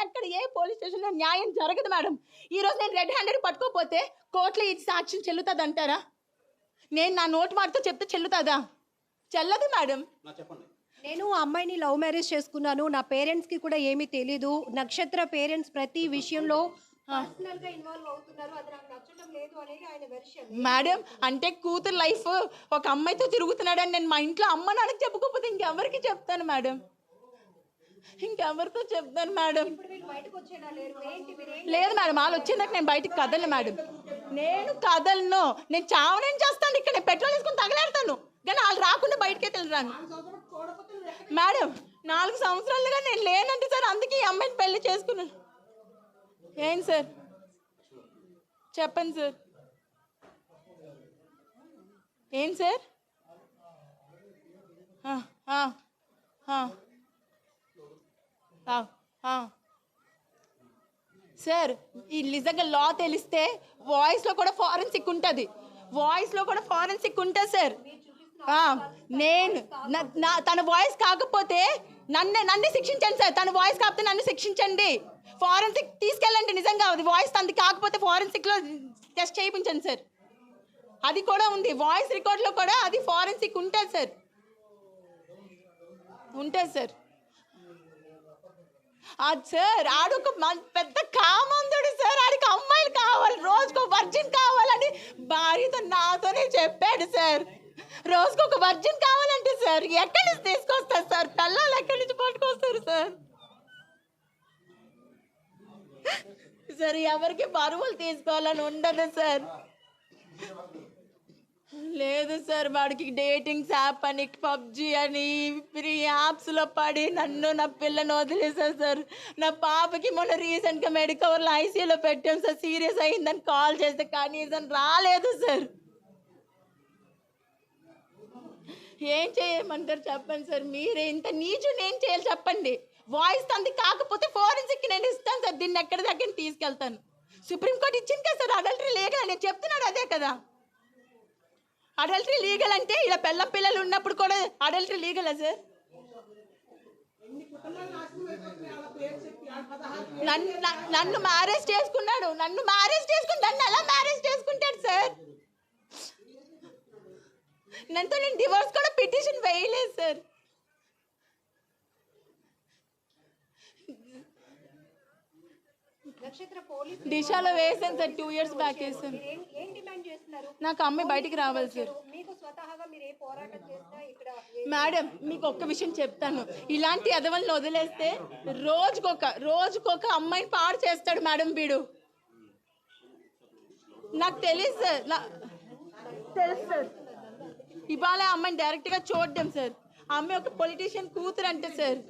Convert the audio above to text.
ఎక్కడ ఏ పోలీస్ స్టేషన్లో న్యాయం జరగదు మేడం. ఈరోజు నేను రెడ్ హ్యాండెడ్ పట్టుకోకపోతే కోర్టులో ఇది సాక్ష్యం చెల్లుతుంది అంటారా? నేను నా నోటి మాటతో చెప్తే చెల్లుతుందా? చెల్లదు మేడం. నేను అమ్మాయిని లవ్ మ్యారేజ్ చేసుకున్నాను. నా పేరెంట్స్కి కూడా ఏమీ తెలీదు. నక్షత్ర పేరెంట్స్ ప్రతి విషయంలో పర్సనల్గా ఇన్వాల్వ్ అవుతున్నారు. అది నాకు నచ్చడం లేదు అనేది ఆయన వెర్షన్. మేడం అంటే కూతురు లైఫ్ ఒక అమ్మాయితో తిరుగుతున్నాడని నేను మా ఇంట్లో అమ్మ నాన్నకి చెప్పుకోకపోతే ఇంకెవరికి చెప్తాను మేడం? ఇంకెవరితో చెప్తాను మేడం? లేదు మేడం, వాళ్ళు వచ్చేందుకు నేను బయటకు కదలను మేడం. నేను కదలను. నేను చావనేం చేస్తాను. ఇక్కడ నేను పెట్రోల్ వేసుకుని తగలేడతాను, కానీ వాళ్ళు రాకుండా బయటకే వెళ్ళరాను మేడం. 4 సంవత్సరాలుగా నేను లేనంటే సార్, అందుకే ఈ అమ్మాయిని పెళ్లి చేసుకున్నాను. ఏం సార్ చెప్పండి సార్. ఏం సార్? సార్ ఈ నిజంగా లా తెలిస్తే వాయిస్లో కూడా ఫారెన్సిక్ ఉంటుంది. సార్ నేను తన వాయిస్ కాకపోతే నన్ను శిక్షించండి సార్. తన వాయిస్ కాకపోతే నన్ను శిక్షించండి. ఫారెన్సిక్ తీసుకెళ్ళండి. నిజంగా అది వాయిస్ తనది కాకపోతే ఫారెన్సిక్లో టెస్ట్ చేయించండి సార్. అది కూడా ఉంది వాయిస్ రికార్డ్లో కూడా, అది ఫారెన్సిక్ ఉంటుంది సార్. అది సార్ ఆడొక పెద్ద కామందుడు సార్. ఆడికి అమ్మాయిలు కావాలి, రోజుకు వర్జిన్ కావాలని భార్యతో నాతోనే చెప్పాడు సార్. రోజుకు ఒక వర్జిన్ కావాలంటే సార్ ఎక్కడి నుంచి తీసుకొస్తారు సార్? పిల్లలు ఎక్కడి నుంచి పట్టుకొస్తారు సార్? సార్ ఎవరికి బరువులు తీసుకోవాలని ఉండదు సార్. లేదు సార్, వాడికి డేటింగ్స్ యాప్ అని, పబ్జి అని, ఫ్రీ యాప్స్లో పడి నన్ను నా పిల్లని వదిలేసారు సార్. నా పాపకి మొన్న రీసెంట్గా మెడికవర్లో ఐసీయూలో పెట్టాం సార్. సీరియస్ అయిందని కాల్ చేస్తే కనీసం రాలేదు సార్. ఏం చేయమంటారు చెప్పండి సార్? మీరే ఇంత నీచుని ఏం చేయాలి చెప్పండి? వాయిస్ తంది కాకపోతే ఫోరెన్సిక్ నేను ఇస్తాను సార్. దీన్ని ఎక్కడి దగ్గర తీసుకెళ్తాను. సుప్రీంకోర్టు ఇచ్చింది కదా సార్ అడల్టరీ లీగల్. నేను చెప్తున్నాడు అదే కదా, అడల్టరీ లీగల్ అంటే ఇలా పిల్లలు ఉన్నప్పుడు కూడా అడల్టరీ లీగలా సార్? నన్ను మ్యారేజ్ చేసుకున్నాడు. నన్ను ఎలా మ్యారేజ్ చేసుకుంటాడు సార్? నేను డివోర్స్ కూడా పిటిషన్ వేయలేదు సార్. దిశాలో వేసాను సార్. 2 years బ్యాక్ వేసాను. నాకు అమ్మాయి బయటికి రావాలి సార్. మేడం మీకు ఒక్క విషయం చెప్తాను. ఇలాంటి ఎదవల్ని వదిలేస్తే రోజుకొక అమ్మాయిని పాడు చేస్తాడు మేడం వీడు. నాకు తెలుసు సార్. ఇవాళ అమ్మాయిని డైరెక్ట్గా చూడడం సార్. ఆ అమ్మాయి ఒక పొలిటీషియన్ కూతురు అంటే సార్.